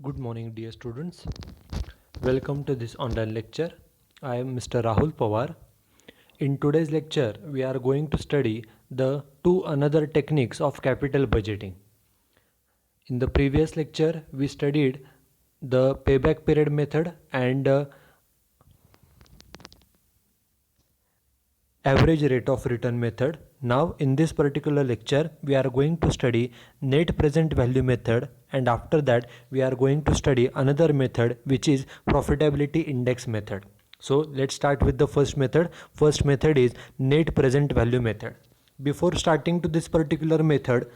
Good morning, dear students. Welcome to this online lecture. I am Mr. Rahul Pawar. In today's lecture, we are going to study the two another techniques of capital budgeting. In the previous lecture, we studied the payback period method and average rate of return method. Now in this particular lecture we are going to study net present value method, and after that we are going to study another method which is profitability index method. So let's start with the first method. First method is net present value method. Before starting to this particular method,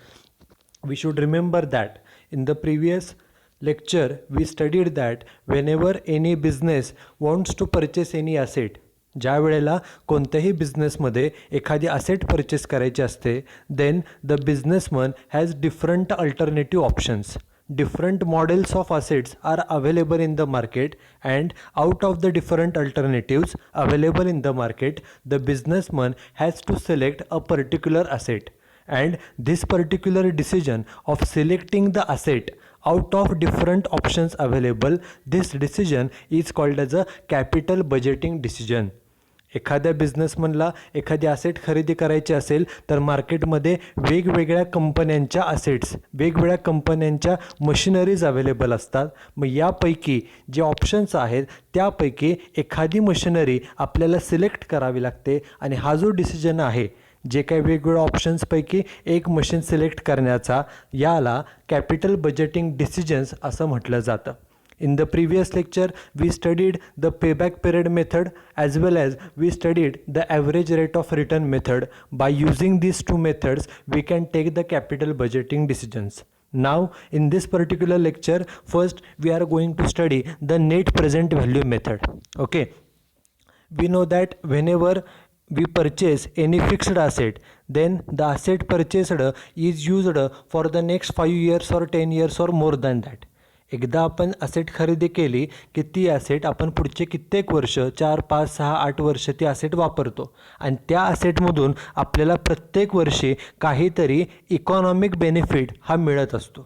we should remember that in the previous lecture we studied that whenever any business wants to purchase any asset, ज्या वेळेला कोणत्याही बिझनेसमध्ये एखादी asset purchase करायची असते, then the businessman has different alternative options. Different models of assets are available in the market, and out of the different alternatives available in the market, the businessman has to select a particular asset, and this particular decision of selecting the asset out of different options available, this decision is called as a capital budgeting decision. एखाद्या बिझनेसमनला एखादी asset खरेदी करायची असेल तर मार्केटमध्ये वेगवेगळ्या कंपन्यांच्या assets, वेगवेगळ्या कंपन्यांच्या मशिनरीज अवेलेबल असतात. मग यापैकी जे ऑप्शन्स आहेत त्यापैकी एखादी मशिनरी आपल्याला सिलेक्ट करावी लागते, आणि हा जो डिसिजन आहे, जे काही वेगवेगळ्या ऑप्शन्सपैकी एक मशीन सिलेक्ट करण्याचा, याला कॅपिटल बजेटिंग डिसिजन्स असं म्हटलं जातं. In the previous lecture, we studied the payback period method as well as we studied the average rate of return method. By using these two methods, we can take the capital budgeting decisions. Now, in this particular lecture, first we are going to study the net present value method. Okay, we know that whenever we purchase any fixed asset, then the asset purchased is used for the next 5 years or 10 years or more than that. एकदा आपण asset खरेदी केली की ती asset आपण पुढचे कित्येक वर्ष, 4, 5, 6, 8 वर्ष ती असेट वापरतो, आणि त्या असेटमधून आपल्याला प्रत्येक वर्षी काहीतरी इकॉनॉमिक बेनिफिट हा मिळत असतो.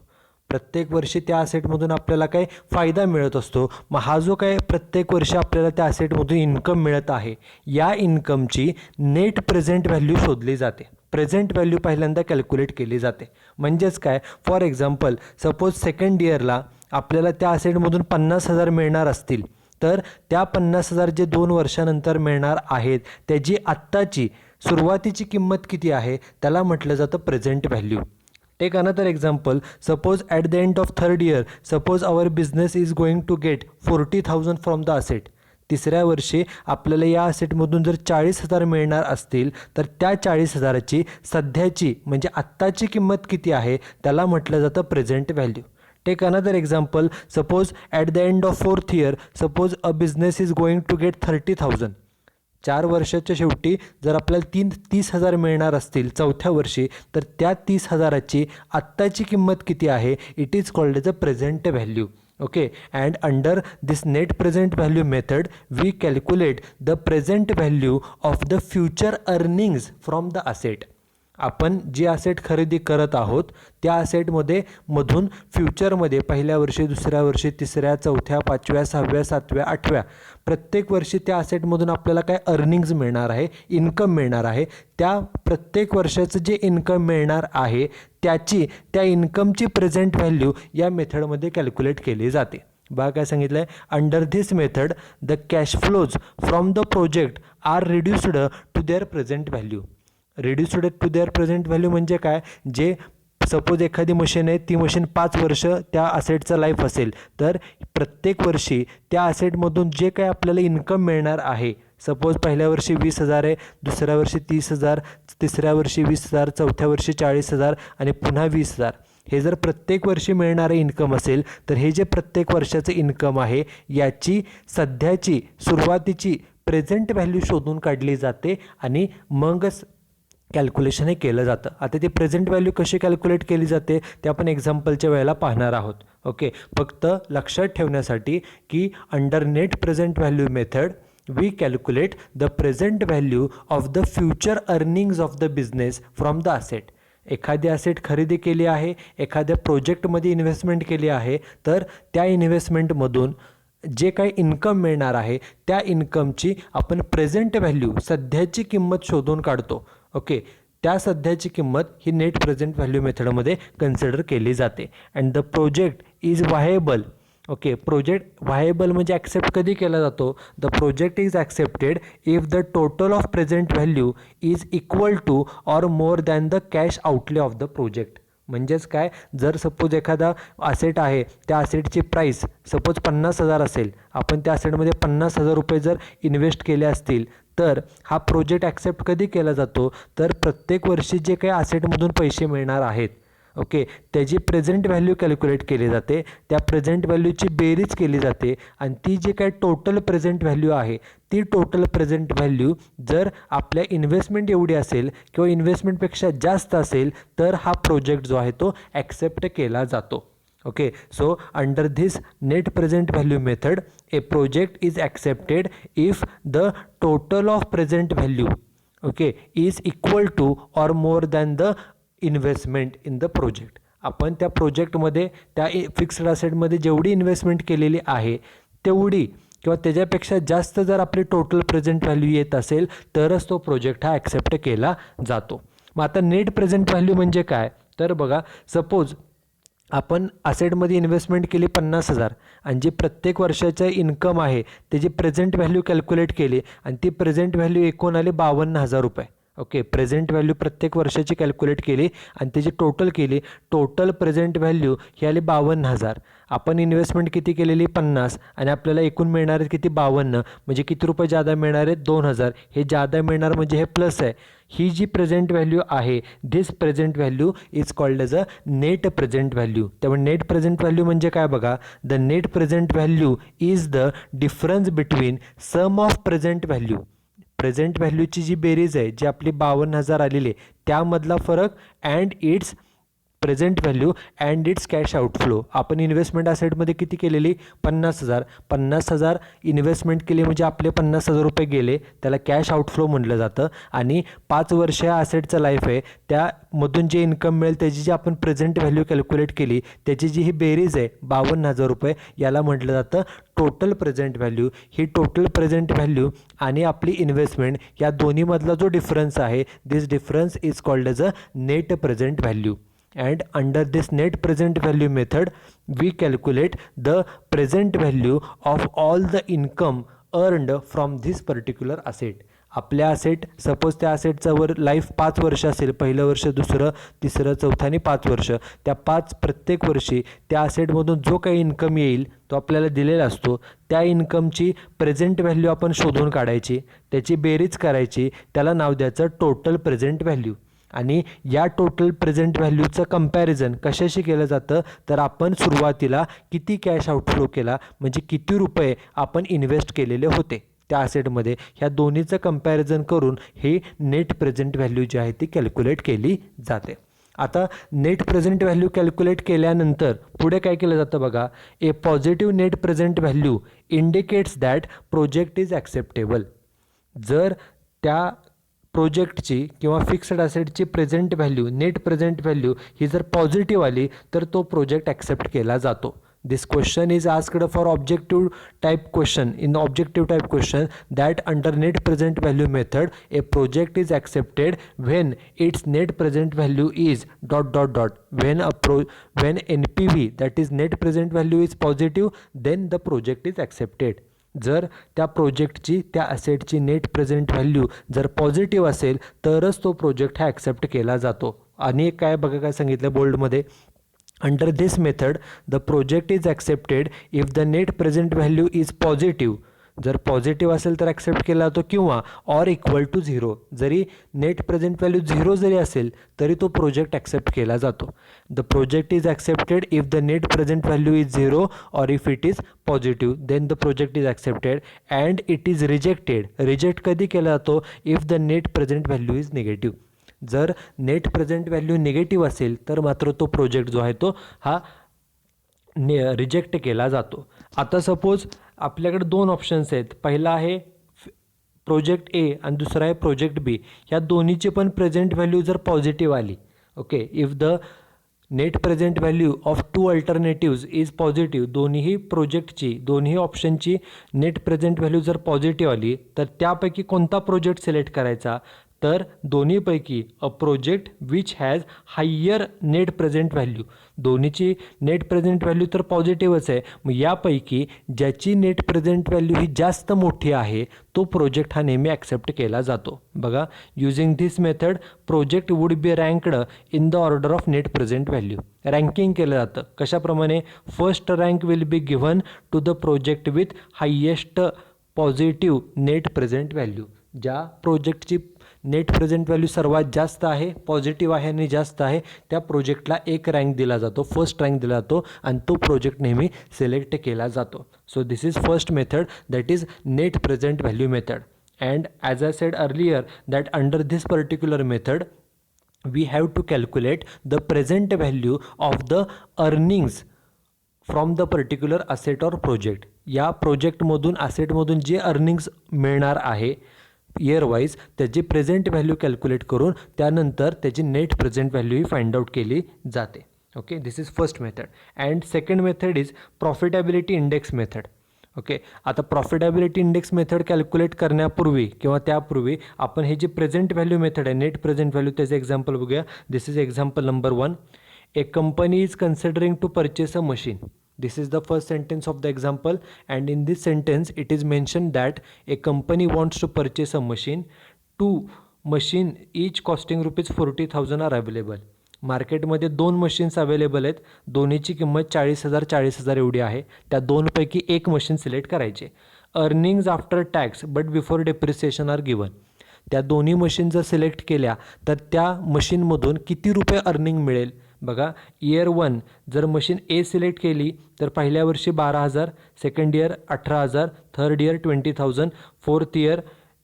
प्रत्येक वर्षी त्या असेटमधून आपल्याला काही फायदा मिळत असतो. मग हा जो काही प्रत्येक वर्षी आपल्याला त्या असेटमधून इन्कम मिळत आहे, या इन्कमची नेट प्रेझेंट व्हॅल्यू शोधली जाते. प्रेझेंट व्हॅल्यू पहिल्यांदा कॅल्क्युलेट केली जाते. म्हणजेच काय, फॉर एक्झाम्पल, सपोज सेकंड इयरला आपल्याला त्या असेटमधून 50,000 मिळणार असतील, तर त्या 50,000 जे 2 वर्षानंतर मिळणार आहेत त्याची आत्ताची सुरुवातीची किंमत किती आहे त्याला म्हटलं जातं present value. Take another example, suppose at the end of third year, suppose our business is going to get 40,000 from the asset. तिसऱ्या वर्षी आपल्याला या असेटमधून जर 40,000 मिळणार असतील, तर त्या 40,000ची सध्याची म्हणजे आत्ताची किंमत किती आहे त्याला म्हटलं जातं present value. Take another example, suppose at the end of 4th year, suppose a business is going to get 30,000. 4 वर्षाच्या शेवटी जर आपल्याला 30,000 मिळणार असतील चौथ्या वर्षी, तर त्या 30,000ची आत्ताची किंमत किती आहे, it is called as a present value. Okay, and under this net present value method, we calculate the present value of the future earnings from the asset. आपण जी असेट खरेदी करत आहोत त्या असेटमध्ये मधून फ्युचरमध्ये पहिल्या वर्षी, दुसऱ्या वर्षी, तिसऱ्या, चौथ्या, 5व्या, 6व्या, 7व्या, 8व्या प्रत्येक वर्षी त्या असेटमधून आपल्याला काय अर्निंग्ज मिळणार आहे, इन्कम मिळणार आहे, त्या प्रत्येक वर्षाचं जे इन्कम मिळणार आहे त्याची, त्या इन्कमची प्रेझेंट व्हॅल्यू या मेथडमध्ये कॅल्क्युलेट केली जाते. बघा काय सांगितलं आहे, under this method the cash flows from the project are reduced to their present value. Reduced to their present value म्हणजे काय, जे सपोज एखादी मशीन आहे, ती मशीन 5 वर्ष त्या असेटचा लाईफ असेल, तर प्रत्येक वर्षी त्या असेटमधून जे काही आपल्याला इन्कम मिळणार आहे, सपोज पहिल्या वर्षी 20,000 आहे, दुसऱ्या वर्षी 30,000, तिसऱ्या वर्षी 20,000, चौथ्या वर्षी 40,000 आणि पुन्हा 20,000, हे जर प्रत्येक वर्षी मिळणारे इन्कम असेल, तर हे जे प्रत्येक वर्षाचं इन्कम आहे याची सध्याची सुरुवातीची प्रेझेंट व्हॅल्यू शोधून काढली जाते, आणि मगच कॅल्क्युलेशन हे केलं जातं. आता ती प्रेझेंट व्हॅल्यू कशी कॅल्क्युलेट केली जाते ते आपण एक्झाम्पलच्या वेळेला पाहणार आहोत. ओके, फक्त लक्षात ठेवण्यासाठी की under net present value method we calculate the present value of the future earnings of the business from the asset. एखादी ॲसेट खरेदी केली आहे, एखाद्या प्रोजेक्टमध्ये इन्व्हेस्टमेंट केली आहे, तर त्या इन्व्हेस्टमेंटमधून जे काही इन्कम मिळणार आहे त्या इन्कमची आपण प्रेझेंट व्हॅल्यू, सध्याची किंमत शोधून काढतो. ओके, त्या सध्याची किंमत ही नेट प्रेझेंट व्हॅल्यू मेथडमध्ये कन्सिडर केली जाते. And the project is viable. Okay, project viable म्हणजे ॲक्सेप्ट कधी केला जातो? The project is accepted if the total of present value is equal to or more than the cash outlay of the project. म्हणजेच काय, जर suppose एखादा asset आहे, त्या असेटची प्राईस सपोज 50,000 असेल, आपण त्या असेटमध्ये 50,000 रुपये जर इन्व्हेस्ट केले असतील, तर हा प्रोजेक्ट ॲक्सेप्ट कधी केला जातो? तर प्रत्येक वर्षी जे काही असेटमधून पैसे मिळणार आहेत, ओके, त्याची प्रेझेंट व्हॅल्यू कॅल्क्युलेट केली जाते, त्या प्रेझेंट व्हॅल्यूची बेरीज केली जाते आणि ती जी काही टोटल प्रेझेंट व्हॅल्यू आहे, ती टोटल प्रेझेंट व्हॅल्यू जर आपल्या इन्व्हेस्टमेंट एवढी असेल किंवा इन्व्हेस्टमेंटपेक्षा जास्त असेल, तर हा प्रोजेक्ट जो आहे तो ॲक्सेप्ट केला जातो. Okay, so under this net present value method A project is accepted if the total of present value, okay, is equal to or more than the investment in the project. आपण त्या प्रोजेक्टमध्ये, त्या fixed असेटमध्ये जेवढी investment केलेली आहे तेवढी किंवा त्याच्यापेक्षा जास्त जर आपली टोटल प्रेझेंट व्हॅल्यू येत असेल, तरच तो प्रोजेक्ट हा ॲक्सेप्ट केला जातो. मग आता नेट प्रेझेंट व्हॅल्यू म्हणजे काय? तर बघा, सपोज आपण असेटमध्ये इन्व्हेस्टमेंट केली 50,000 आणि जी प्रत्येक वर्षाचं इन्कम आहे त्याची प्रेझेंट व्हॅल्यू कॅल्क्युलेट केली आणि ती प्रेझेंट व्हॅल्यू एकूण आली 52,000 रुपये. ओके, प्रेझेंट व्हॅल्यू प्रत्येक वर्षाची कॅल्क्युलेट केली आणि त्याची टोटल केली. टोटल प्रेझेंट व्हॅल्यू ही आली 52,000. आपण इन्व्हेस्टमेंट किती केलेली? 50 आणि आपल्याला एकूण मिळणार आहेत किती? 52. म्हणजे किती रुपये जादा मिळणार आहेत? 2,000. हे जादा मिळणार म्हणजे हे प्लस आहे. ही जी प्रेझेंट व्हॅल्यू आहे, this present value is called as a net present value. त्यामुळे नेट प्रेझेंट व्हॅल्यू म्हणजे काय बघा, the net present value is the difference between sum of present value. Present व्हॅल्यूची जी बेरीज आहे, जी आपली 52,000 आलेली आहे, त्यामधला फरक and it's present value and it's cash outflow. आपण इन्व्हेस्टमेंट असेटमध्ये किती केलेली? 50,000. 50,000 इन्व्हेस्टमेंट केली म्हणजे आपले 50,000 रुपये गेले, त्याला कॅश आउटफ्लो म्हटलं जातं. आणि 5 वर्ष या असेटचं लाईफ आहे, त्यामधून जे इन्कम मिळेल त्याची जी आपण प्रेझेंट व्हॅल्यू कॅल्क्युलेट केली, त्याची जी ही बेरीज आहे 52,000 रुपये, याला म्हटलं जातं टोटल प्रेझेंट व्हॅल्यू. ही टोटल प्रेझेंट व्हॅल्यू आणि आपली इन्व्हेस्टमेंट या दोन्हीमधला जो डिफरन्स आहे, this difference is called as a net present value. And under this net present value method we calculate the present value of all the income earned from this particular asset. आपल्या asset, suppose त्या असेटचं life 5 वर्ष असेल, पहिलं वर्ष, दुसरं, तिसरं, चौथं आणि 5 वर्ष. त्या प्रत्येक वर्षी त्या असेटमधून जो काही इन्कम येईल तो आपल्याला दिलेला असतो. त्या इन्कमची प्रेझेंट व्हॅल्यू आपण शोधून काढायची, त्याची बेरीज करायची, त्याला नाव द्यायचं टोटल प्रेझेंट व्हॅल्यू. आणि या टोटल प्रेझेंट व्हॅल्यूचं कंपॅरिझन कशाशी केलं जातं? तर आपण सुरुवातीला किती कॅश आउटफ्लो केला, म्हणजे किती रुपये आपण इन्व्हेस्ट केलेले होते त्या असेटमध्ये, ह्या दोन्हीचं कंपॅरिझन करून ही नेट प्रेझेंट व्हॅल्यू जी आहे ती कॅल्क्युलेट केली जाते. आता नेट प्रेझेंट व्हॅल्यू कॅल्क्युलेट केल्यानंतर पुढे काय केलं जातं बघा, a positive net present value indicates that project is acceptable. जर त्या प्रोजेक्टची किंवा फिक्स्ड असेटची present value, net present value ही जर पॉझिटिव्ह आली तर तो प्रोजेक्ट ॲक्सेप्ट केला जातो. This question is asked for objective type question. In objective type question, that under net present value method, a project is accepted when its net present value is ... When NPV, that is net present value, is positive, then the project is accepted. जर त्या प्रोजेक्टची, त्या असेटची net present value जर positive असेल तरच तो project हा accept केला जातो. आणि काय बघा काय सांगितलं बोल्डमध्ये, under this method the project is accepted if the net present value is positive. जर पॉझिटिव्ह असेल तर ॲक्सेप्ट केला जातो, किंवा ऑर इक्वल टू 0. जरी नेट प्रेझेंट व्हॅल्यू 0 जरी असेल तरी तो प्रोजेक्ट ॲक्सेप्ट केला जातो. The project is accepted if the net present value is 0 or if it is positive, then the project is accepted. And it is rejected. Reject कधी केला जातो? If the net present value is negative. जर net present value negative असेल तर मात्र तो project जो आहे तो हा रिजेक्ट केला जातो. आता सपोज आपल्याकडे 2 ऑप्शन्स आहेत. पहिला आहे प्रोजेक्ट ए आणि दुसरा आहे प्रोजेक्ट बी. ह्या दोन्हीची पण प्रेझेंट व्हॅल्यू जर पॉझिटिव्ह आली, okay, if the net present value of two alternatives is positive, दोन्ही प्रोजेक्टची दोन्ही ऑप्शनची नेट प्रेझेंट व्हॅल्यू जर पॉझिटिव्ह आली तर त्यापैकी कोणता प्रोजेक्ट सिलेक्ट करायचा, तर दोन्हीपैकी a project which has higher net present value, दोन्हीची नेट प्रेझेंट व्हॅल्यू तर पॉझिटिव्हच आहे, मग यापैकी ज्याची नेट प्रेझेंट व्हॅल्यू ही जास्त मोठी आहे तो प्रोजेक्ट हा नेहमी ॲक्सेप्ट केला जातो. बघा, using this method project would be ranked in the order of net present value. Ranking केलं जातं कशाप्रमाणे, first rank will be given to the project with highest positive net present value. ज्या प्रोजेक्टची नेट प्रेझेंट व्हॅल्यू सर्वात जास्त आहे, positive आहे आणि जास्त आहे, त्या प्रोजेक्टला एक रँक दिला जातो, फर्स्ट रँक दिला जातो आणि तो प्रोजेक्ट नेहमी सिलेक्ट केला जातो. So this is first method, that is net present value method. And as I said earlier that under this particular method we have to calculate the present value of the earnings from the particular asset or project. या प्रोजेक्टमधून असेटमधून जे earnings मिळणार आहे year wise त्याची present value calculate करून त्यानंतर त्याची net present value ही find out केली जाते. Okay, this is first method. And second method is profitability index method. Okay, आता प्रॉफिटेबिलिटी इंडेक्स मेथड कॅल्क्युलेट करण्यापूर्वी किंवा त्यापूर्वी आपण हे जे प्रेझेंट व्हॅल्यू मेथड आहे, नेट प्रेझेंट व्हॅल्यू, त्याचं एक्झाम्पल बघूया. This is example number 1. A company is considering to purchase a machine. This is the first sentence of the example, and in this sentence it is mentioned that a company wants to purchase a machine. Two machine each costing rupees 40,000 are available. मार्केटमध्ये 2 machines available आहेत, दोन्हीची किंमत 40,000 एवढी आहे. त्या दोनपैकी एक machine select करायचे. Earnings after tax but before depreciation are given. त्या दोन्ही मशीन जर सिलेक्ट केल्या तर त्या मशीनमधून किती रुपये अर्निंग मिळेल. बघा, इयर 1 जर मशीन ए सिलेक्ट केली तर पहिल्या वर्षी 12,000, second year 18,000, third year 20,000, fourth year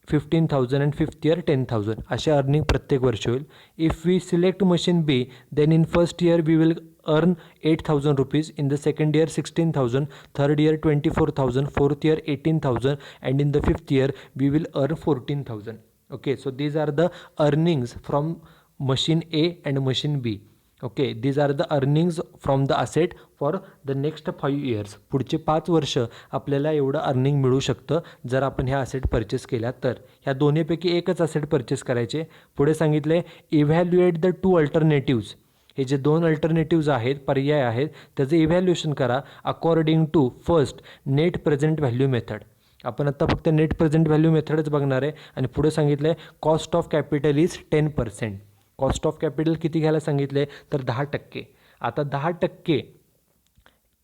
15,000 and fifth year 10,000 असे अर्निंग प्रत्येक वर्षी होईल. If we select machine B then in first year we will earn 8,000 rupees, in the second year 16,000, third year 24,000, fourth year 18,000 and in the fifth year we will earn 14,000. Okay, so these are the earnings from machine A and machine B. Okay, these are the earnings from the asset for the next 5 years. पुढचे 5 वर्ष आपल्याला एवढं earning मिळू शकतं जर आपण ह्या asset purchase केल्या तर. ह्या दोन्हीपैकी एकच असेट परचेस करायचे. पुढे सांगितले इव्हॅल्युएट द 2 अल्टरनेटिव्ज. हे जे 2 अल्टरनेटिव्ज आहेत, पर्याय आहेत, त्याचं इव्हॅल्युएशन करा according to first net present value method. आपण आता फक्त नेट प्रेझेंट व्हॅल्यू मेथडच बघणार आहे. आणि पुढे सांगितलं आहे cost of capital is 10%. Cost of capital किती घ्यायला सांगितले तर 10%. आता 10%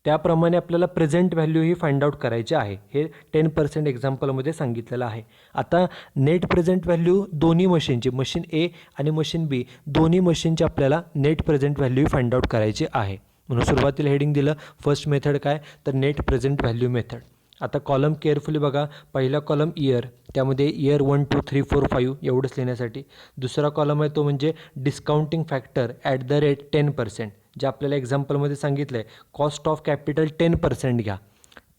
त्याप्रमाणे आपल्याला प्रेझेंट व्हॅल्यू ही फाइंड आउट करायची आहे. हे 10% एक्झाम्पलमध्ये सांगितलेलं आहे. आता नेट प्रेझेंट व्हॅल्यू दोन्ही मशीनची, मशीन ए आणि मशीन बी दोन्ही मशीनची आपल्याला net present value find out करायची आहे. म्हणून सुरुवातीला हेडिंग दिलं फर्स्ट मेथड काय तर नेट प्रेझेंट व्हॅल्यू मेथड. आता कॉलम केअरफुली बघा. पहिला कॉलम इयर, त्यामध्ये इयर 1 2 3 4 5 एवढंच लिहिण्यासाठी. दुसरा कॉलम आहे तो म्हणजे discounting factor at the rate 10%. जे आपल्याला एक्झाम्पलमध्ये सांगितलं आहे कॉस्ट ऑफ कॅपिटल 10% घ्या.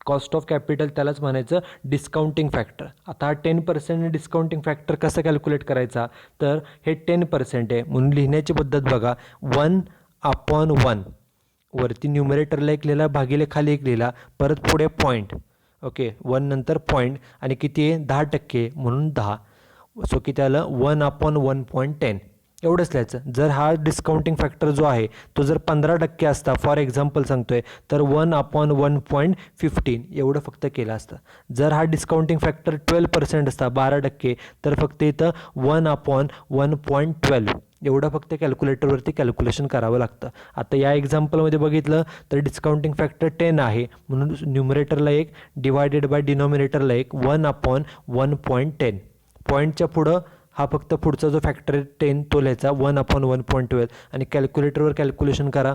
कॉस्ट ऑफ कॅपिटल त्यालाच म्हणायचं डिस्काउंटिंग फॅक्टर. आता हा 10% डिस्काउंटिंग फॅक्टर कसं कॅल्क्युलेट करायचा तर हे 10% आहे म्हणून लिहिण्याची पद्धत बघा. 1/1 वरती न्यूमरेटरला एक लिहिला, भागिले खाली एक लिहिला, परत पुढे पॉईंट. ओके, 1 नंतर पॉईंट आणि किती आहे 10% म्हणून 10. सो किती आलं 1/1.10 एवढंच लिहायचं. जर हा डिस्काउंटिंग फॅक्टर जो आहे तो जर 15% असता, फॉर एक्झाम्पल सांगतोय, तर 1/1.15 एवढं फक्त केलं असतं. जर हा डिस्काउंटिंग फॅक्टर 12% असता, 12%, तर फक्त इथं 1/1.12 एवढं फक्त कॅल्क्युलेटरवरती कॅल्क्युलेशन करावं लागतं. आता या एक्झाम्पलमध्ये बघितलं तर डिस्काउंटिंग फॅक्टर 10 आहे म्हणून न्यूमरेटरला एक डिवायडेड बाय डिनॉमिनेटरला एक 1/1.10. पॉईंटच्या पुढं हा फक्त पुढचा जो फॅक्टर आहे 10 तो लिहायचा 1/1.12 आणि कॅल्क्युलेटरवर कॅल्क्युलेशन करा.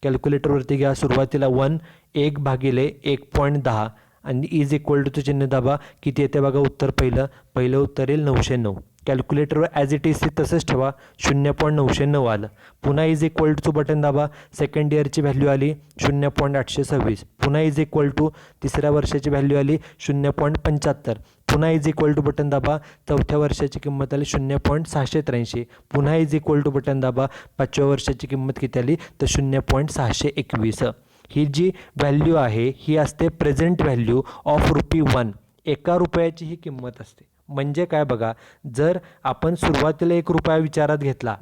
कॅल्क्युलेटरवरती घ्या. सुरुवातीला 1/1 आणि इज इक्वल टू चिन्ह दाबा. किती येते बघा उत्तर. पहिलं उत्तर येईल 909. कॅल्क्युलेटरवर ॲज इट इज तसंच ठेवा, 0.909 आलं. पुन्हा इज इक्वल टू बटन दाबा, सेकंड इयरची व्हॅल्यू आली 0.826. पुन्हा इज इक्वल टू तिसऱ्या वर्षाची व्हॅल्यू आली 0.75. पुन्हा इज इक्वल टू बटन दाबा, चौथ्या वर्षाची किंमत आली 0.683. पुन्हा इज इक्वल टू बटन दाबा, पाचव्या वर्षाची किंमत किती आली तर 0.621. ही जी व्हॅल्यू आहे ही असते प्रेझेंट व्हॅल्यू ऑफ ₹1. 1 रुपयाची ही किंमत असते. म्हणजे काय बघा, जर आपण सुरुवातीला 1 रुपया विचारात घेतला,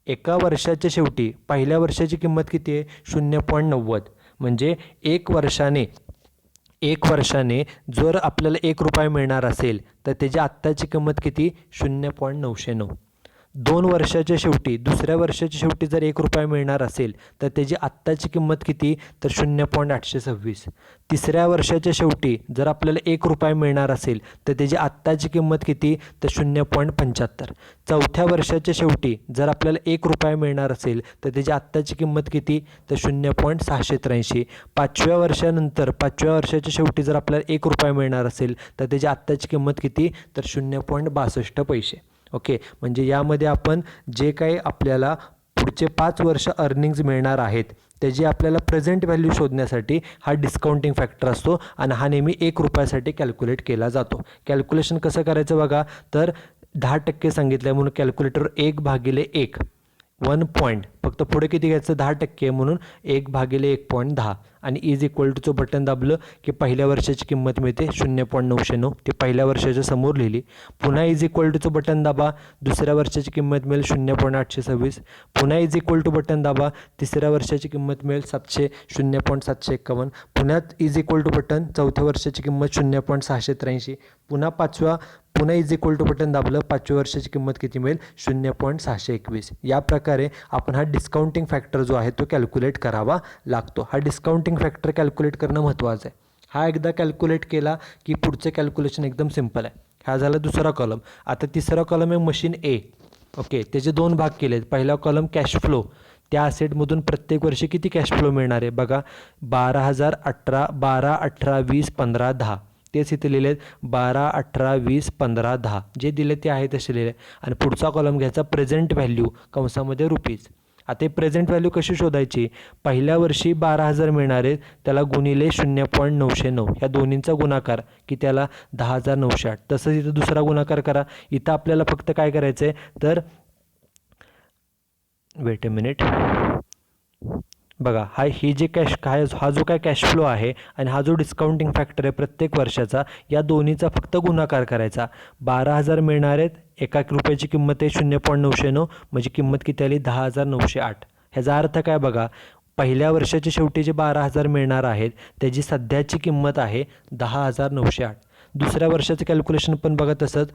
एका वर्षाच्या शेवटी पहिल्या वर्षाची किंमत किती आहे 0.90. म्हणजे एक वर्षाने जर आपल्याला 1 रुपया मिळणार असेल तर त्याची आत्ताची किंमत किती 0.909. 2 वर्षाच्या शेवटी दुसऱ्या वर्षाच्या शेवटी जर 1 रुपया मिळणार असेल तर त्याची आत्ताची किंमत किती तर 0.826. तिसऱ्या वर्षाच्या शेवटी जर आपल्याला 1 रुपया मिळणार असेल तर त्याची आत्ताची किंमत किती तर 0.75. चौथ्या वर्षाच्या शेवटी जर आपल्याला 1 रुपया मिळणार असेल तर त्याची आत्ताची किंमत किती तर 0.683. पाचव्या वर्षाच्या शेवटी जर आपल्याला 1 रुपया मिळणार असेल तर त्याची आत्ताची किंमत किती तर 0.62 पैसे. ओके, म्हणजे यामध्ये आपण जे काही आपल्याला पुढचे 5 वर्ष अर्निंग्ज मिळणार आहेत त्याची आपल्याला प्रेझेंट व्हॅल्यू शोधण्यासाठी हा डिस्काउंटिंग फॅक्टर असतो आणि हा नेहमी 1 रुपयासाठी कॅल्क्युलेट केला जातो. कॅल्क्युलेशन कसं करायचं बघा, तर 10% सांगितलं म्हणून कॅल्क्युलेटर 1/1 1 पॉईंट, फक्त पुढे किती घ्यायचं 10% म्हणून 1/1.10 आणि इज इक्वल टूचं बटन दाबलं की पहिल्या वर्षाची किंमत मिळते 0.909. ते पहिल्या वर्षाच्या समोर लिहिली. पुन्हा इज इक्वल टूचं बटन दाबा, दुसऱ्या वर्षाची किंमत मिळेल 0.826. पुन्हा इज इक्वल टू बटन दाबा, तिसऱ्या वर्षाची किंमत मिळेल 0.751. पुन्हा इज इक्वल टू बटन, चौथ्या वर्षाची किंमत 0.683. पुन्हा इज इक्वल टू बटन दाबलं, पाचव्या वर्षाची किंमत किती मिळेल 0.621. या प्रकारे आपण हा डिस्काउंटिंग फॅक्टर जो आहे तो कॅल्क्युलेट करावा लागतो. हा डिस्काउंटिंग फॅक्टर कॅल्क्युलेट करणं महत्त्वाचं आहे. हा एकदा कॅल्क्युलेट केला की पुढचं कॅल्क्युलेशन एकदम सिम्पल आहे. हा झाला दुसरा कॉलम. आता तिसरा कॉलम आहे मशीन ए. ओके, त्याचे 2 भाग केले आहेत. पहिला कॉलम कॅश फ्लो, त्या असेटमधून प्रत्येक वर्षी किती कॅश फ्लो मिळणार आहे बघा, 12, 18, 20, 15, 10. तेच इथे लिहिले 12, 18, 20, 15, 10 जे दिले ते आहे तसे लिहिले. आणि पुढचा कॉलम घ्यायचा प्रेझेंट व्हॅल्यू कंसामध्ये रुपीज. आता प्रेझेंट व्हॅल्यू कशी शोधायची, पहिल्या वर्षी 12,000 मिळणार आहेत त्याला गुणिले 0.909 ह्या दोन्हींचा गुणाकार की त्याला 10,908. तसंच इथं दुसरा गुणाकार करा. इथं आपल्याला फक्त काय करायचं आहे तर वेट अ मिनिट बघा, हा जो काय कॅश फ्लो आहे आणि हा जो डिस्काउंटिंग फॅक्टर आहे प्रत्येक वर्षाचा, या दोन्हीचा फक्त गुणाकार करायचा. 12,000 मिळणार आहेत, 1 रुपयाची किंमत आहे 0.909 म्हणजे किंमत किती आली 10,908. ह्याचा अर्थ काय बघा, पहिल्या वर्षाच्या शेवटी जे 12,000 मिळणार आहेत त्याची सध्याची किंमत आहे 10,908. दुसऱ्या वर्षाचं कॅल्क्युलेशन पण बघा तसंच,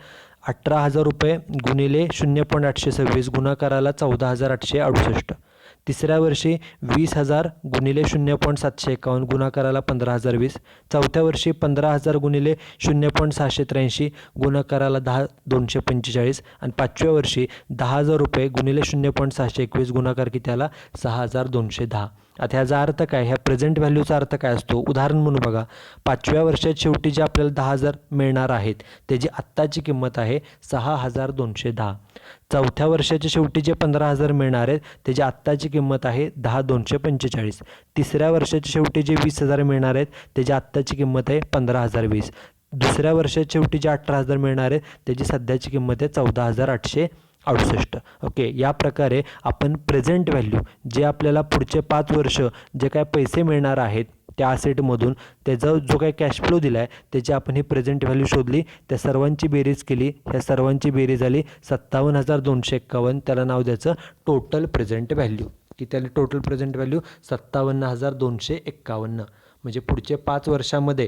18,000 रुपये गुणिले 0.826 गुणाकाराला 14,868. तिसऱ्या वर्षी 20,000 गुणिले 0.751 गुणाकाराला 15,020. चौथ्या वर्षी 15,000 गुणिले 0.683 गुणाकाराला 10,245. आणि पाचव्या वर्षी 10,000 रुपये गुणिले 0.621 गुणाकार किती आला 6,210. आता ह्याचा अर्थ काय, ह्या प्रेझेंट व्हॅल्यूचा अर्थ काय असतो, उदाहरण म्हणून बघा, पाचव्या वर्षात शेवटी जे आपल्याला 10,000 मिळणार आहेत त्याची आत्ताची किंमत आहे 6,210. चौथ्या वर्षाच्या शेवटी जे 15,000 मिळणार आहेत त्याची आत्ताची किंमत आहे 10,245. तिसऱ्या वर्षाच्या शेवटी जे 20,000 मिळणार आहेत त्याची आत्ताची किंमत आहे 15,020. दुसऱ्या वर्षाच्या शेवटी जे 18,000 मिळणार आहेत त्याची सध्याची किंमत आहे 14,868. ओके, या प्रकारे आपण प्रेझेंट व्हॅल्यू जे आपल्याला पुढचे 5 वर्ष जे काय पैसे मिळणार आहेत त्या असेटमधून त्याचा जो काही कॅश फ्लो दिला आहे त्याची आपण ही प्रेझेंट व्हॅल्यू शोधली, त्या सर्वांची बेरीज केली, ह्या सर्वांची बेरीज झाली 57,251. त्याला नाव द्यायचं टोटल प्रेझेंट व्हॅल्यू. की त्याला टोटल प्रेझेंट व्हॅल्यू 57,251. म्हणजे पुढचे 5 वर्षामध्ये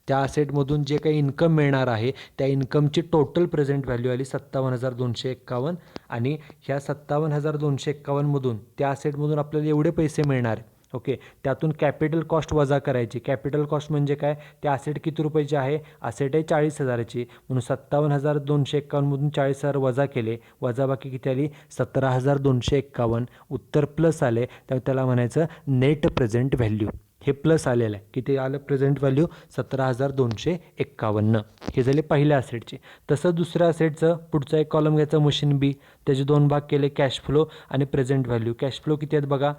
त्या असेटमधून जे काही इन्कम मिळणार आहे त्या इन्कमची टोटल प्रेझेंट व्हॅल्यू आली 57,251. आणि ह्या 57,251मधून त्या असेटमधून आपल्याला एवढे पैसे मिळणार. ओके, त्यातून कॅपिटल कॉस्ट वजा करायची. कॅपिटल कॉस्ट म्हणजे काय, ते असेट किती रुपयाची आहे, असेट आहे 40,000ची म्हणून 57,251मधून 40,000 वजा केले, वजाबाकी किती आली 17,251. उत्तर प्लस आले तर त्याला म्हणायचं नेट प्रेझेंट व्हॅल्यू. हे प्लस आलेलं आहे. किती आलं प्रेझेंट व्हॅल्यू 17,251. हे झाले पहिल्या असेटचे. तसं दुसऱ्या असेटचं पुढचा एक कॉलम घ्यायचा मशीन बी, त्याचे दोन भाग केले, कॅश फ्लो आणि प्रेझेंट व्हॅल्यू. कॅश फ्लो किती आहेत बघा,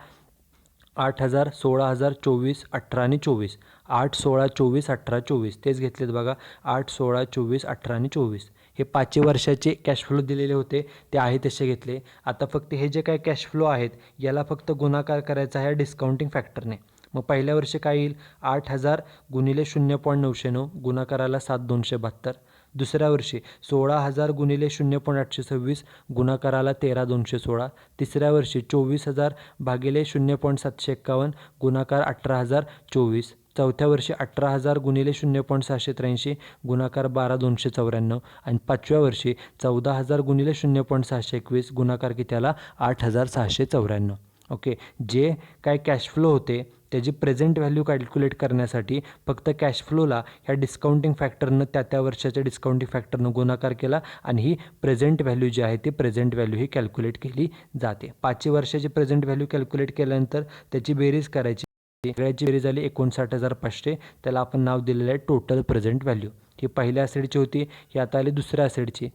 8,000, 16,000, 24, 18 आणि 24. 8, 16, 24, 18, 24 तेच घेतलेत बघा. 8, 16, 24, 18 आणि 24 हे 5 वर्षाचे कॅश फ्लो दिलेले होते, ते आहे तसे घेतले. आता फक्त हे जे काय कॅश फ्लो आहेत याला फक्त गुणाकार करायचा आहे डिस्काउंटिंग फॅक्टरने. मग पहिल्या वर्षी काय येईल, 8,000 गुणिले 0.909 गुणाकाराला 7,272. दुसऱ्या वर्षी 16,000 गुणिले 0.826 गुणाकाराला 13,216. तिसऱ्या वर्षी 24,000 भागिले 0.751 गुणाकार 18,024. चौथ्या वर्षी 18,000 गुणिले 0.683 गुणाकार 12,294. आणि पाचव्या वर्षी 14,000 गुणिले 0.621 गुणाकार किती आला, 8,694. ओके, जे काय कॅश फ्लो होते त्याची प्रेझेंट व्हॅल्यू कॅल्क्युलेट करण्यासाठी फक्त कॅश फ्लोला ह्या डिस्काउंटिंग फॅक्टरनं त्या वर्षाच्या डिस्काउंटिंग फॅक्टरनं गुणाकार केला आणि ही प्रेझेंट व्हॅल्यू जी आहे ती प्रेझेंट व्हॅल्यू ही कॅल्क्युलेट केली जाते. 5 वर्षाची प्रेझेंट व्हॅल्यू कॅल्क्युलेट केल्यानंतर त्याची बेरीज करायची. सगळ्याची बेरीज झाली 59,500. त्याला आपण नाव दिलेलं आहे टोटल प्रेझेंट व्हॅल्यू. ही पहिल्या असेटची होती, ही आता आली दुसऱ्या असेटची.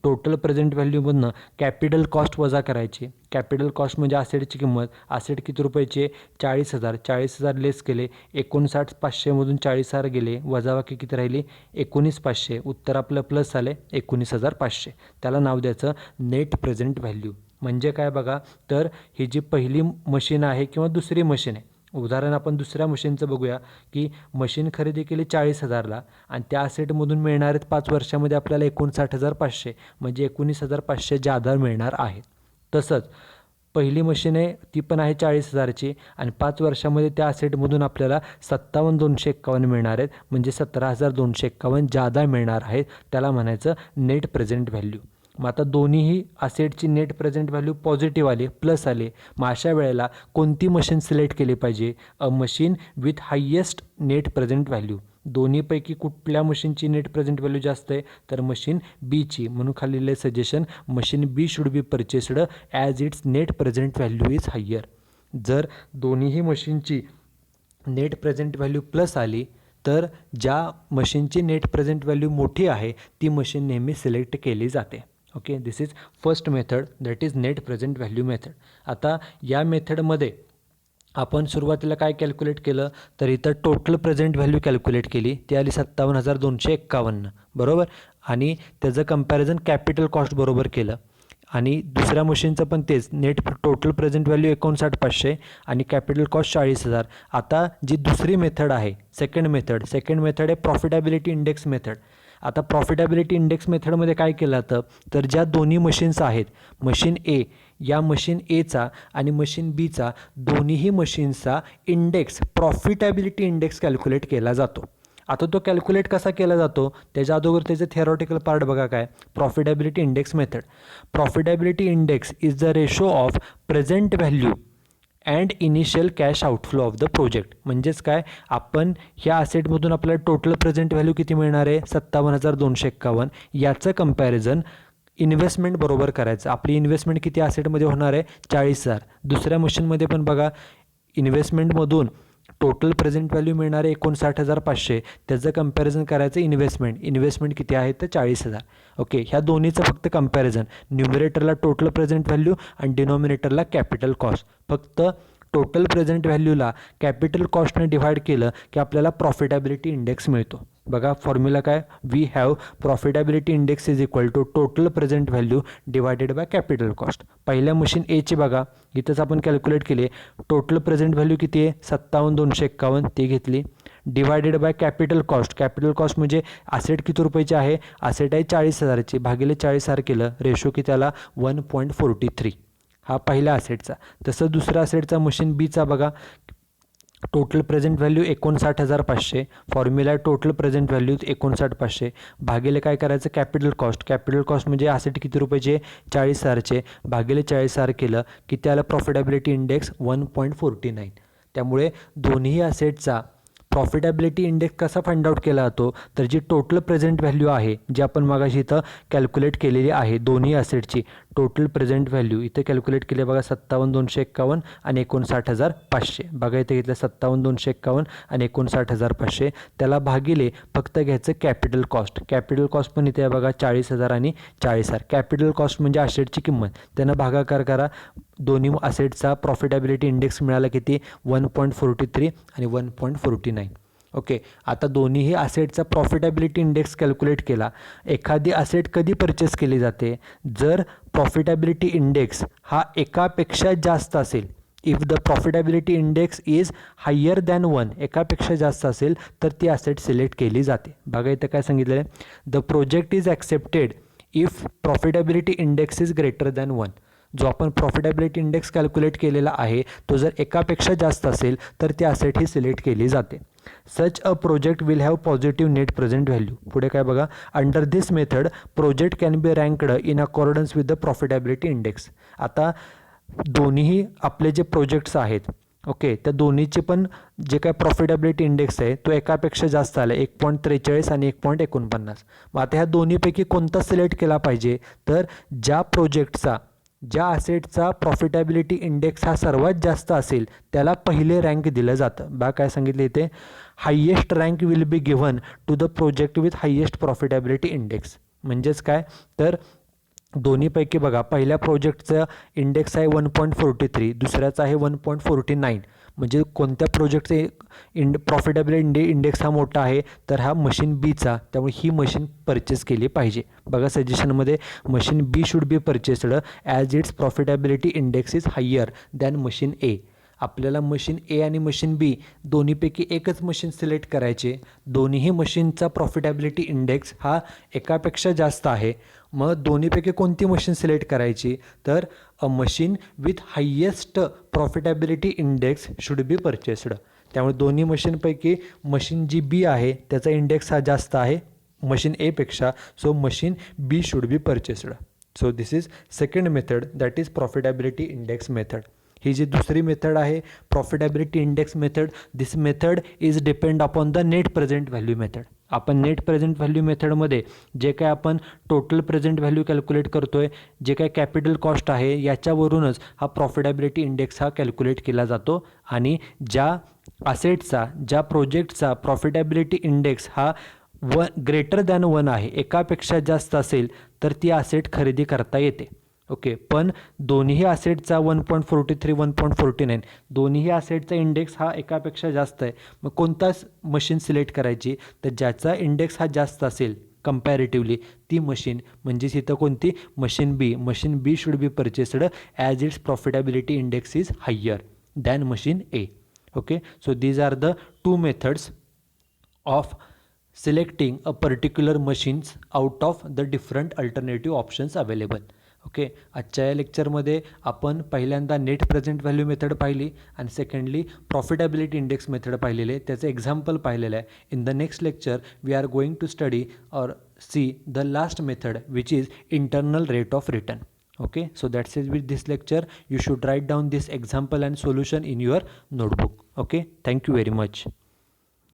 टोटल प्रेझेंट व्हॅल्यूमधनं कॅपिटल कॉस्ट वजा करायची. कॅपिटल कॉस्ट म्हणजे असेटची किंमत. असेट किती रुपयाची आहे, 40,000. 40,000 लेस केले, 59,500मधून 40,000 गेले, वजाबाकी किती राहिली, 19,500. उत्तर आपलं प्लस आले 19,500. त्याला नाव द्यायचं नेट प्रेझेंट व्हॅल्यू. म्हणजे काय बघा, तर ही जी पहिली मशीन आहे किंवा दुसरी मशीन आहे, उदाहरण आपण दुसऱ्या मशीनचं बघूया की मशीन खरेदी केली 40,000ला आणि त्या असेटमधून मिळणार आहेत 5 वर्षामध्ये आपल्याला 59,500, म्हणजे 19,500 जादा मिळणार आहेत. तसंच पहिली मशीन आहे ती पण आहे 40,000ची आणि 5 वर्षामध्ये त्या असेटमधून आपल्याला 57,251 मिळणार आहेत, म्हणजे 17,251 जादा मिळणार आहेत. त्याला म्हणायचं नेट प्रेझेंट व्हॅल्यू. मग आता दोन्हीही असेटची नेट प्रेझेंट व्हॅल्यू पॉझिटिव्ह आली, प्लस आले. मग अशा वेळेला कोणती मशीन सिलेक्ट केली पाहिजे, अ machine with highest net present value. दोन्हीपैकी कुठल्या मशीनची नेट प्रेझेंट व्हॅल्यू जास्त आहे, तर मशीन बीची. म्हणून खाली लिहिले suggestion, machine B should be purchased as its net present value is higher. जर दोन्हीही मशीनची नेट प्रेझेंट व्हॅल्यू प्लस आली तर ज्या मशीनची नेट प्रेझेंट व्हॅल्यू मोठी आहे ती मशीन नेहमी सिलेक्ट केली जाते. Okay, this is first method, that is net present value method. आता या मेथडमध्ये आपण सुरुवातीला काय कॅल्क्युलेट केलं, तर इथं टोटल प्रेझेंट व्हॅल्यू कॅल्क्युलेट केली, ती आली 57,251 बरोबर. आणि त्याचं कंपॅरिझन कॅपिटल कॉस्ट बरोबर केलं. आणि दुसऱ्या मशीनचं पण तेच, नेट टोटल प्रेझेंट व्हॅल्यू 59,500 आणि कॅपिटल कॉस्ट 40,000. आता जी दुसरी मेथड आहे, सेकंड मेथड आहे प्रॉफिटेबिलिटी इंडेक्स मेथड. आता प्रॉफिटेबिलिटी इंडेक्स मेथडमध्ये काय केलं जातं, तर ज्या दोन्ही मशीन्स आहेत, मशीन ए, या मशीन एचा आणि मशीन बीचा, दोन्हीही मशीन्सचा इंडेक्स, प्रॉफिटेबिलिटी इंडेक्स कॅल्क्युलेट केला जातो. आता तो कॅल्क्युलेट कसा केला जातो, त्याच्या अगोदर त्याचं थिअरॉटिकल पार्ट बघा काय, profitability index method. Profitability index is the ratio of present value and initial cash outflow of the project. म्हणजेच काय, आपण ह्या असेटमधून आपल्याला टोटल प्रेझेंट व्हॅल्यू किती मिळणार आहे, 57,251. याचं कंपॅरिझन इन्व्हेस्टमेंट बरोबर करायचं. आपली इन्व्हेस्टमेंट किती असेटमध्ये होणार आहे, 40,000. दुसऱ्या मशीनमध्ये पण बघा, इन्व्हेस्टमेंटमधून टोटल प्रेझेंट व्हॅल्यू मिळणार आहे 59,500. त्याचं कंपॅरिझन करायचं इन्व्हेस्टमेंट किती आहे तर 40,000. ओके, ह्या दोन्हीचं फक्त कंपॅरिझन, न्यूमरेटरला टोटल प्रेझेंट व्हॅल्यू आणि डिनॉमिनेटरला कॅपिटल कॉस्ट. फक्त टोटल प्रेझेंट व्हॅल्यूला कॅपिटल कॉस्टने डिव्हाइड केलं की आपल्याला प्रॉफिटेबिलिटी इंडेक्स मिळतो. बघा फॉर्म्युला काय, we have profitability index is equal to total present value divided by capital cost. पहिल्या मशीन एची बघा, इथंच आपण कॅल्क्युलेट केले, टोटल प्रेझेंट व्हॅल्यू किती आहे, 57,251, ती घेतली, divided by capital cost. Capital cost म्हणजे असेट किती रुपयाची आहे, असेट आहे 40,000ची, भागिले 40,000 केलं, रेशो किती आला, 1.43. हा पहिल्या असेटचा. तसं दुसऱ्या असेटचा मशीन बीचा बघा, total present value 59,500, formula total present value 59,500, भागिले काय करायचं, कॅपिटल कॉस्ट म्हणजे असेट किती रुपयाचे, 40,000चे, भागिले 40,000 केलं, किती आलं प्रॉफिटेबिलिटी इंडेक्स 1.49. त्यामुळे दोन्ही असेटचा प्रॉफिटेबिलिटी इंडेक्स कसा फाइंड आउट केला जातो, तर जी टोटल प्रेझेंट व्हॅल्यू आहे, जी आपण मगाशी इथं कॅल्क्युलेट केलेली आहे दोन्ही असेटची, टोटल प्रेझेंट व्हॅल्यू इथे कॅल्क्युलेट केले बघा 57,251 आणि 59,500. बघा इथे घेतलं 57,251 आणि 59,500. त्याला भागिले फक्त घ्यायचं कॅपिटल कॉस्ट. कॅपिटल कॉस्ट पण इथे बघा 40,000 आणि 40,000. कॅपिटल कॉस्ट म्हणजे असेटची किंमत. त्यांना भागाकार करा. दोन्ही असेटचा प्रॉफिटेबिलिटी इंडेक्स मिळाला किती 1.43 आणि 1.49. ओके, आता दोन्हीही असेटचा प्रॉफिटेबिलिटी इंडेक्स कॅल्क्युलेट केला. एखादी असेट कधी परचेस केली जाते जर प्रॉफिटेबिलिटी इंडेक्स हा एकापेक्षा जास्त असेल. If the profitability index is higher than 1, एकापेक्षा जास्त असेल तर ती असेट सिलेक्ट केली जाते. बघा इथं काय सांगितलं आहे, the project is accepted if profitability index is greater than 1. जो आपण प्रॉफिटेबिलिटी इंडेक्स कॅल्क्युलेट केलेला आहे तो जर एकापेक्षा जास्त असेल तर ती असेट ही सिलेक्ट केली जाते. Such a project will have positive net present value. पुढे काय बघा, under this method project can be ranked in accordance with the profitability index. आता दोन्हीही आपले जे प्रोजेक्ट्स आहेत, ओके, त्या दोन्हीचे पण जे काय प्रॉफिटेबिलिटी इंडेक्स आहे तो एकापेक्षा जास्त आला 1.43 आणि 1.49. मग आता ह्या दोन्हीपैकी कोणता सिलेक्ट केला पाहिजे तर ज्या असेटचा प्रॉफिटेबिलिटी इंडेक्स हा सर्वात जास्त असेल त्याला पहिले रँक दिलं जातं. बघा काय सांगितलं इथे, highest rank will be given to the project with highest profitability index. म्हणजेच काय तर दोन्हीपैकी बघा, पहिल्या प्रोजेक्टचा इंडेक्स आहे 1.43, दुसऱ्याचा आहे 1.49. म्हणजे कोणत्या प्रोजेक्टचे प्रॉफिटेबिलिटी इंडेक्स हा मोठा आहे तर हा मशीन बीचा. त्यामुळे ही मशीन परचेस केली पाहिजे. बघा सजेशनमध्ये machine B should be purchased as its profitability index is higher than machine A. आपल्याला मशीन ए आणि मशीन बी दोन्हीपैकी एकच मशीन सिलेक्ट करायचे. दोन्हीही मशीनचा प्रॉफिटेबिलिटी इंडेक्स हा एकापेक्षा जास्त आहे. मग दोन्हीपैकी कोणती मशीन सिलेक्ट करायची तर अ machine with highest profitability index should be purchased. त्यामुळे दोन्ही मशीनपैकी मशीन जी बी आहे त्याचा इंडेक्स हा जास्त आहे मशीन एपेक्षा. So machine B should be purchased. So this is second method, that is profitability index method. ही जी दुसरी मेथड आहे profitability index method, this method is depend upon the net present value method. आपण net present value मेथडमध्ये जे काय आपण total present value calculate करतोय, जे काय कॅपिटल कॉस्ट आहे याच्यावरूनच हा प्रॉफिटेबिलिटी इंडेक्स हा कॅल्क्युलेट केला जातो. आणि ज्या असेटचा, ज्या प्रोजेक्टचा प्रॉफिटेबिलिटी इंडेक्स हा ग्रेटर दॅन 1 आहे, एकापेक्षा जास्त असेल तर ती असेट खरेदी करता येते. ओके, पण दोन्ही असेटचा 1.43 1.49 दोन्ही असेटचा इंडेक्स हा एकापेक्षा जास्त आहे. मग कोणताच मशीन सिलेक्ट करायची तर ज्याचा इंडेक्स हा जास्त असेल कंपॅरेटिव्हली ती मशीन. म्हणजेच इथं कोणती machine B. Machine B should be purchased as its profitability index is higher than machine A. Okay, so these are the two methods of selecting a particular machines out of the different alternative options available. Okay, आजच्या या लेक्चरमध्ये आपण पहिल्यांदा net present value method पाहिली आणि secondly profitability index method पाहिलेले आहे, त्याचं एक्झाम्पल पाहिलेलं आहे. In the next lecture we are going to study और see the last method which is internal rate of return. Okay, so that's it with this lecture. You should write down this example and solution in your notebook. Okay, thank you very much.